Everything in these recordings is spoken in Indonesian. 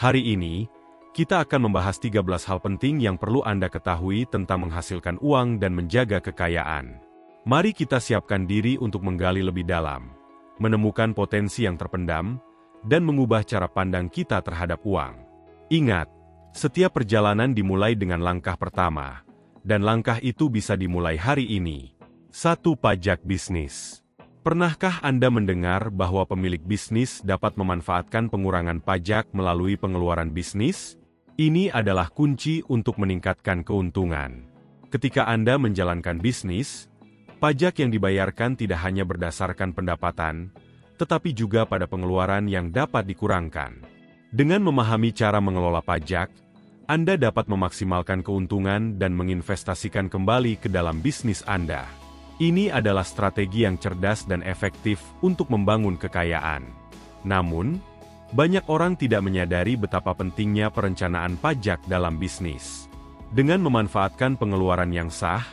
Hari ini, kita akan membahas 13 hal penting yang perlu Anda ketahui tentang menghasilkan uang dan menjaga kekayaan. Mari kita siapkan diri untuk menggali lebih dalam, menemukan potensi yang terpendam, dan mengubah cara pandang kita terhadap uang. Ingat, setiap perjalanan dimulai dengan langkah pertama, dan langkah itu bisa dimulai hari ini. 1. Pajak bisnis. Pernahkah Anda mendengar bahwa pemilik bisnis dapat memanfaatkan pengurangan pajak melalui pengeluaran bisnis? Ini adalah kunci untuk meningkatkan keuntungan. Ketika Anda menjalankan bisnis, pajak yang dibayarkan tidak hanya berdasarkan pendapatan, tetapi juga pada pengeluaran yang dapat dikurangkan. Dengan memahami cara mengelola pajak, Anda dapat memaksimalkan keuntungan dan menginvestasikan kembali ke dalam bisnis Anda. Ini adalah strategi yang cerdas dan efektif untuk membangun kekayaan. Namun, banyak orang tidak menyadari betapa pentingnya perencanaan pajak dalam bisnis. Dengan memanfaatkan pengeluaran yang sah,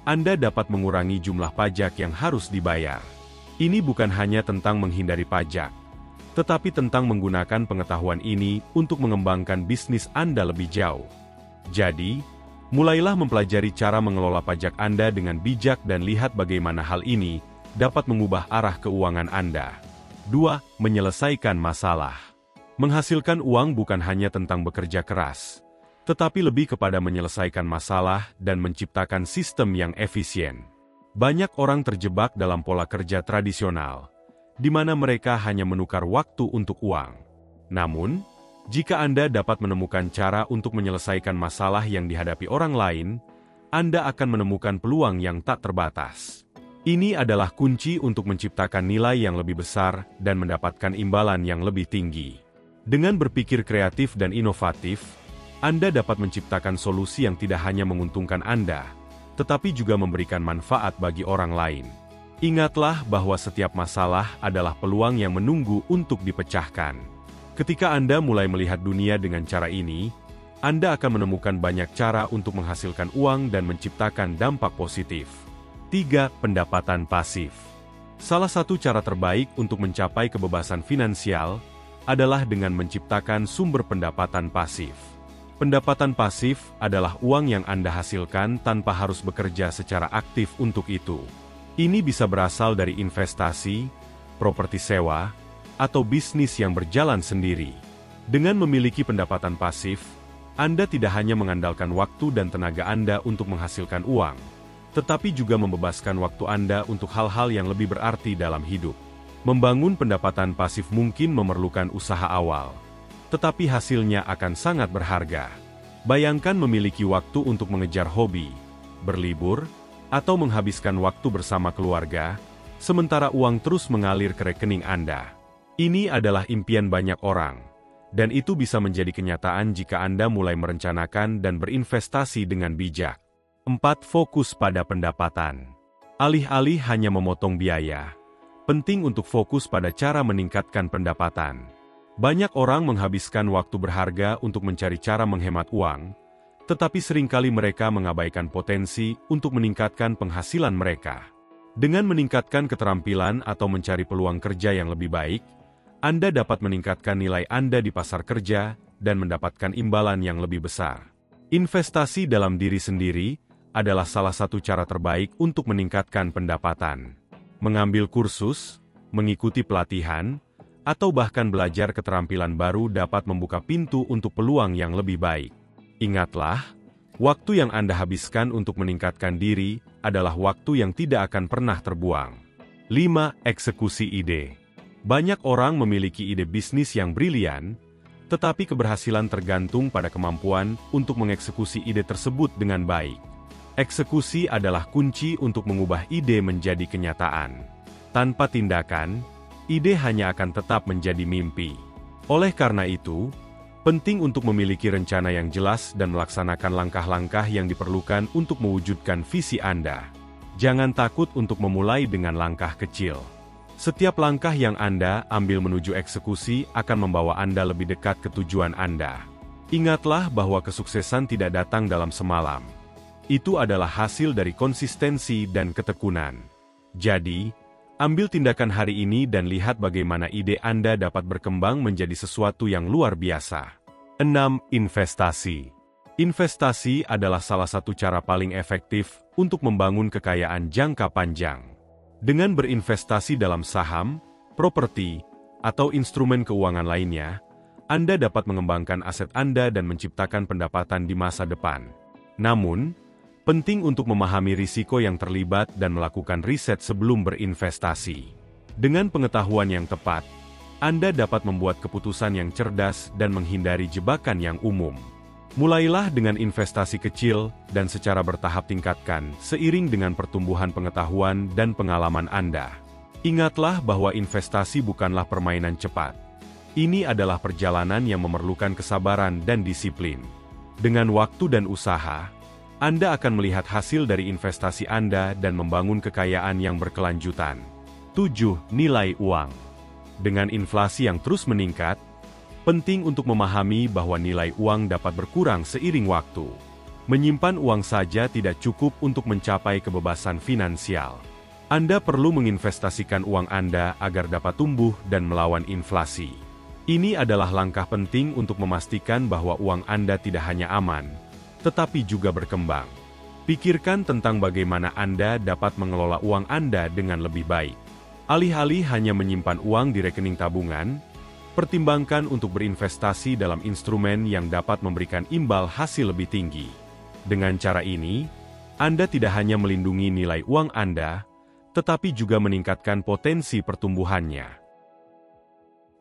Anda dapat mengurangi jumlah pajak yang harus dibayar. Ini bukan hanya tentang menghindari pajak, tetapi tentang menggunakan pengetahuan ini untuk mengembangkan bisnis Anda lebih jauh. Jadi, mulailah mempelajari cara mengelola pajak Anda dengan bijak dan lihat bagaimana hal ini dapat mengubah arah keuangan Anda. 2. Menyelesaikan masalah. Menghasilkan uang bukan hanya tentang bekerja keras, tetapi lebih kepada menyelesaikan masalah dan menciptakan sistem yang efisien. Banyak orang terjebak dalam pola kerja tradisional, di mana mereka hanya menukar waktu untuk uang. Namun, jika Anda dapat menemukan cara untuk menyelesaikan masalah yang dihadapi orang lain, Anda akan menemukan peluang yang tak terbatas. Ini adalah kunci untuk menciptakan nilai yang lebih besar dan mendapatkan imbalan yang lebih tinggi. Dengan berpikir kreatif dan inovatif, Anda dapat menciptakan solusi yang tidak hanya menguntungkan Anda, tetapi juga memberikan manfaat bagi orang lain. Ingatlah bahwa setiap masalah adalah peluang yang menunggu untuk dipecahkan. Ketika Anda mulai melihat dunia dengan cara ini, Anda akan menemukan banyak cara untuk menghasilkan uang dan menciptakan dampak positif. 3. Pendapatan pasif. Salah satu cara terbaik untuk mencapai kebebasan finansial adalah dengan menciptakan sumber pendapatan pasif. Pendapatan pasif adalah uang yang Anda hasilkan tanpa harus bekerja secara aktif untuk itu. Ini bisa berasal dari investasi, properti sewa, atau bisnis yang berjalan sendiri. Dengan memiliki pendapatan pasif, Anda tidak hanya mengandalkan waktu dan tenaga Anda untuk menghasilkan uang, tetapi juga membebaskan waktu Anda untuk hal-hal yang lebih berarti dalam hidup. Membangun pendapatan pasif mungkin memerlukan usaha awal, tetapi hasilnya akan sangat berharga. Bayangkan memiliki waktu untuk mengejar hobi, berlibur, atau menghabiskan waktu bersama keluarga, sementara uang terus mengalir ke rekening Anda. Ini adalah impian banyak orang, dan itu bisa menjadi kenyataan jika Anda mulai merencanakan dan berinvestasi dengan bijak. 4. Fokus pada pendapatan. Alih-alih hanya memotong biaya, penting untuk fokus pada cara meningkatkan pendapatan. Banyak orang menghabiskan waktu berharga untuk mencari cara menghemat uang, tetapi seringkali mereka mengabaikan potensi untuk meningkatkan penghasilan mereka. Dengan meningkatkan keterampilan atau mencari peluang kerja yang lebih baik, Anda dapat meningkatkan nilai Anda di pasar kerja dan mendapatkan imbalan yang lebih besar. Investasi dalam diri sendiri adalah salah satu cara terbaik untuk meningkatkan pendapatan. Mengambil kursus, mengikuti pelatihan, atau bahkan belajar keterampilan baru dapat membuka pintu untuk peluang yang lebih baik. Ingatlah, waktu yang Anda habiskan untuk meningkatkan diri adalah waktu yang tidak akan pernah terbuang. 5. Eksekusi ide. Banyak orang memiliki ide bisnis yang brilian, tetapi keberhasilan tergantung pada kemampuan untuk mengeksekusi ide tersebut dengan baik. Eksekusi adalah kunci untuk mengubah ide menjadi kenyataan. Tanpa tindakan, ide hanya akan tetap menjadi mimpi. Oleh karena itu, penting untuk memiliki rencana yang jelas dan melaksanakan langkah-langkah yang diperlukan untuk mewujudkan visi Anda. Jangan takut untuk memulai dengan langkah kecil. Setiap langkah yang Anda ambil menuju eksekusi akan membawa Anda lebih dekat ke tujuan Anda. Ingatlah bahwa kesuksesan tidak datang dalam semalam. Itu adalah hasil dari konsistensi dan ketekunan. Jadi, ambil tindakan hari ini dan lihat bagaimana ide Anda dapat berkembang menjadi sesuatu yang luar biasa. 6. Investasi. Investasi adalah salah satu cara paling efektif untuk membangun kekayaan jangka panjang. Dengan berinvestasi dalam saham, properti, atau instrumen keuangan lainnya, Anda dapat mengembangkan aset Anda dan menciptakan pendapatan di masa depan. Namun, penting untuk memahami risiko yang terlibat dan melakukan riset sebelum berinvestasi. Dengan pengetahuan yang tepat, Anda dapat membuat keputusan yang cerdas dan menghindari jebakan yang umum. Mulailah dengan investasi kecil dan secara bertahap tingkatkan seiring dengan pertumbuhan pengetahuan dan pengalaman Anda. Ingatlah bahwa investasi bukanlah permainan cepat. Ini adalah perjalanan yang memerlukan kesabaran dan disiplin. Dengan waktu dan usaha, Anda akan melihat hasil dari investasi Anda dan membangun kekayaan yang berkelanjutan. 7. Nilai uang. Dengan inflasi yang terus meningkat, penting untuk memahami bahwa nilai uang dapat berkurang seiring waktu. Menyimpan uang saja tidak cukup untuk mencapai kebebasan finansial. Anda perlu menginvestasikan uang Anda agar dapat tumbuh dan melawan inflasi. Ini adalah langkah penting untuk memastikan bahwa uang Anda tidak hanya aman, tetapi juga berkembang. Pikirkan tentang bagaimana Anda dapat mengelola uang Anda dengan lebih baik. Alih-alih hanya menyimpan uang di rekening tabungan, pertimbangkan untuk berinvestasi dalam instrumen yang dapat memberikan imbal hasil lebih tinggi. Dengan cara ini, Anda tidak hanya melindungi nilai uang Anda, tetapi juga meningkatkan potensi pertumbuhannya.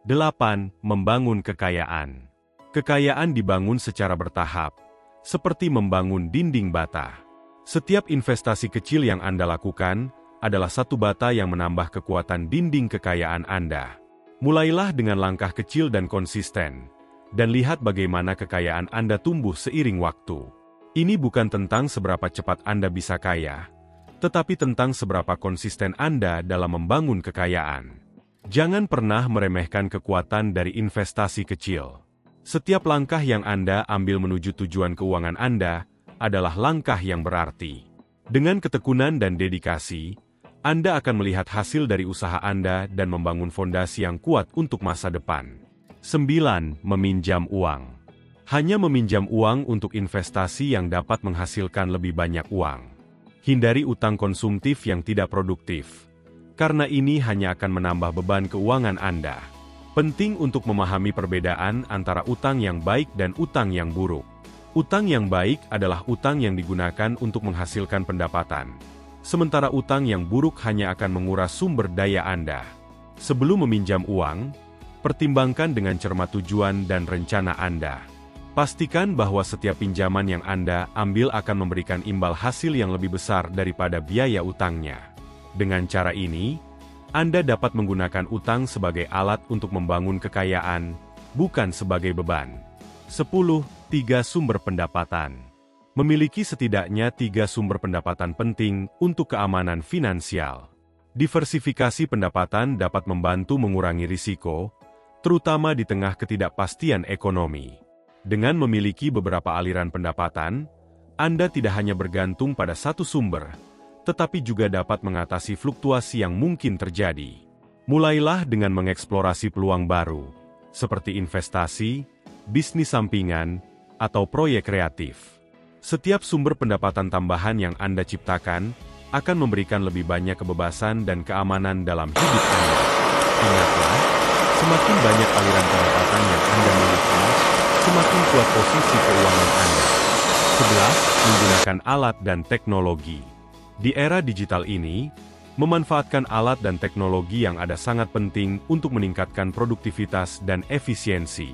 8. Membangun kekayaan. Kekayaan dibangun secara bertahap, seperti membangun dinding bata. Setiap investasi kecil yang Anda lakukan adalah satu bata yang menambah kekuatan dinding kekayaan Anda. Mulailah dengan langkah kecil dan konsisten, dan lihat bagaimana kekayaan Anda tumbuh seiring waktu. Ini bukan tentang seberapa cepat Anda bisa kaya, tetapi tentang seberapa konsisten Anda dalam membangun kekayaan. Jangan pernah meremehkan kekuatan dari investasi kecil. Setiap langkah yang Anda ambil menuju tujuan keuangan Anda adalah langkah yang berarti. Dengan ketekunan dan dedikasi, Anda akan melihat hasil dari usaha Anda dan membangun fondasi yang kuat untuk masa depan. 9. Meminjam uang. Hanya meminjam uang untuk investasi yang dapat menghasilkan lebih banyak uang. Hindari utang konsumtif yang tidak produktif, karena ini hanya akan menambah beban keuangan Anda. Penting untuk memahami perbedaan antara utang yang baik dan utang yang buruk. Utang yang baik adalah utang yang digunakan untuk menghasilkan pendapatan, sementara utang yang buruk hanya akan menguras sumber daya Anda. Sebelum meminjam uang, pertimbangkan dengan cermat tujuan dan rencana Anda. Pastikan bahwa setiap pinjaman yang Anda ambil akan memberikan imbal hasil yang lebih besar daripada biaya utangnya. Dengan cara ini, Anda dapat menggunakan utang sebagai alat untuk membangun kekayaan, bukan sebagai beban. 10. 3 sumber pendapatan. Memiliki setidaknya 3 sumber pendapatan penting untuk keamanan finansial. Diversifikasi pendapatan dapat membantu mengurangi risiko, terutama di tengah ketidakpastian ekonomi. Dengan memiliki beberapa aliran pendapatan, Anda tidak hanya bergantung pada satu sumber, tetapi juga dapat mengatasi fluktuasi yang mungkin terjadi. Mulailah dengan mengeksplorasi peluang baru, seperti investasi, bisnis sampingan, atau proyek kreatif. Setiap sumber pendapatan tambahan yang Anda ciptakan akan memberikan lebih banyak kebebasan dan keamanan dalam hidup Anda. Ingatlah, semakin banyak aliran pendapatan yang Anda miliki, semakin kuat posisi keuangan Anda. 11. Menggunakan alat dan teknologi. Di era digital ini, memanfaatkan alat dan teknologi yang ada sangat penting untuk meningkatkan produktivitas dan efisiensi.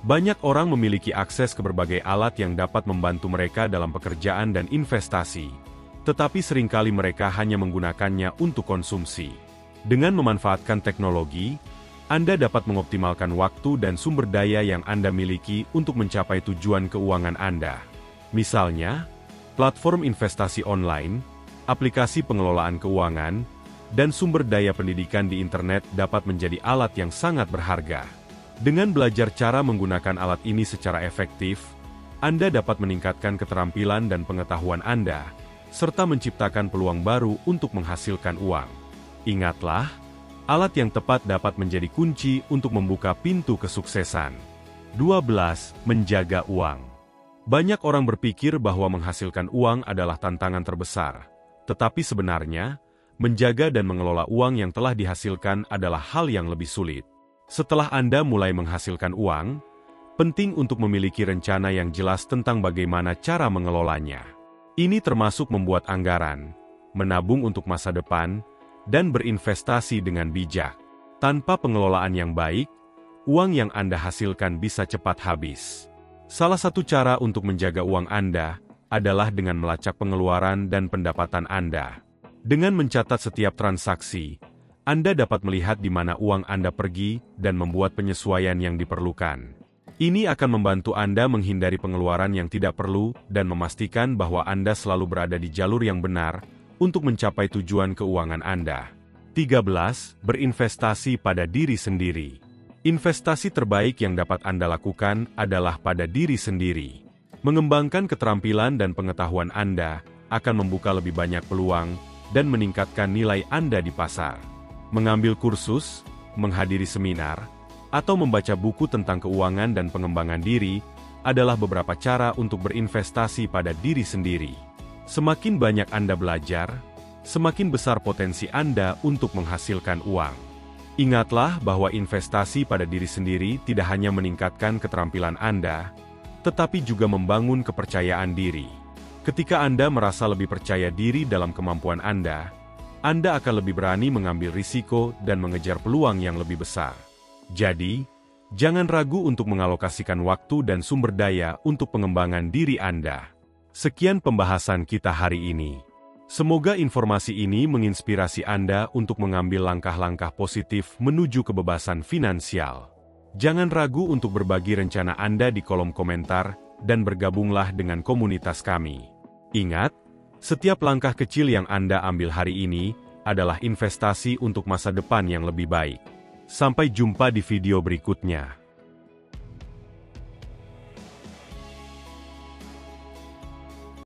Banyak orang memiliki akses ke berbagai alat yang dapat membantu mereka dalam pekerjaan dan investasi, tetapi seringkali mereka hanya menggunakannya untuk konsumsi. Dengan memanfaatkan teknologi, Anda dapat mengoptimalkan waktu dan sumber daya yang Anda miliki untuk mencapai tujuan keuangan Anda. Misalnya, platform investasi online, aplikasi pengelolaan keuangan, dan sumber daya pendidikan di internet dapat menjadi alat yang sangat berharga. Dengan belajar cara menggunakan alat ini secara efektif, Anda dapat meningkatkan keterampilan dan pengetahuan Anda, serta menciptakan peluang baru untuk menghasilkan uang. Ingatlah, alat yang tepat dapat menjadi kunci untuk membuka pintu kesuksesan. 12. Menjaga uang. Banyak orang berpikir bahwa menghasilkan uang adalah tantangan terbesar. Tetapi sebenarnya, menjaga dan mengelola uang yang telah dihasilkan adalah hal yang lebih sulit. Setelah Anda mulai menghasilkan uang, penting untuk memiliki rencana yang jelas tentang bagaimana cara mengelolanya. Ini termasuk membuat anggaran, menabung untuk masa depan, dan berinvestasi dengan bijak. Tanpa pengelolaan yang baik, uang yang Anda hasilkan bisa cepat habis. Salah satu cara untuk menjaga uang Anda adalah dengan melacak pengeluaran dan pendapatan Anda. Dengan mencatat setiap transaksi, Anda dapat melihat di mana uang Anda pergi dan membuat penyesuaian yang diperlukan. Ini akan membantu Anda menghindari pengeluaran yang tidak perlu dan memastikan bahwa Anda selalu berada di jalur yang benar untuk mencapai tujuan keuangan Anda. 13. Berinvestasi pada diri sendiri. Investasi terbaik yang dapat Anda lakukan adalah pada diri sendiri. Mengembangkan keterampilan dan pengetahuan Anda akan membuka lebih banyak peluang dan meningkatkan nilai Anda di pasar. Mengambil kursus, menghadiri seminar, atau membaca buku tentang keuangan dan pengembangan diri adalah beberapa cara untuk berinvestasi pada diri sendiri. Semakin banyak Anda belajar, semakin besar potensi Anda untuk menghasilkan uang. Ingatlah bahwa investasi pada diri sendiri tidak hanya meningkatkan keterampilan Anda, tetapi juga membangun kepercayaan diri. Ketika Anda merasa lebih percaya diri dalam kemampuan Anda akan lebih berani mengambil risiko dan mengejar peluang yang lebih besar. Jadi, jangan ragu untuk mengalokasikan waktu dan sumber daya untuk pengembangan diri Anda. Sekian pembahasan kita hari ini. Semoga informasi ini menginspirasi Anda untuk mengambil langkah-langkah positif menuju kebebasan finansial. Jangan ragu untuk berbagi rencana Anda di kolom komentar dan bergabunglah dengan komunitas kami. Ingat, setiap langkah kecil yang Anda ambil hari ini adalah investasi untuk masa depan yang lebih baik. Sampai jumpa di video berikutnya.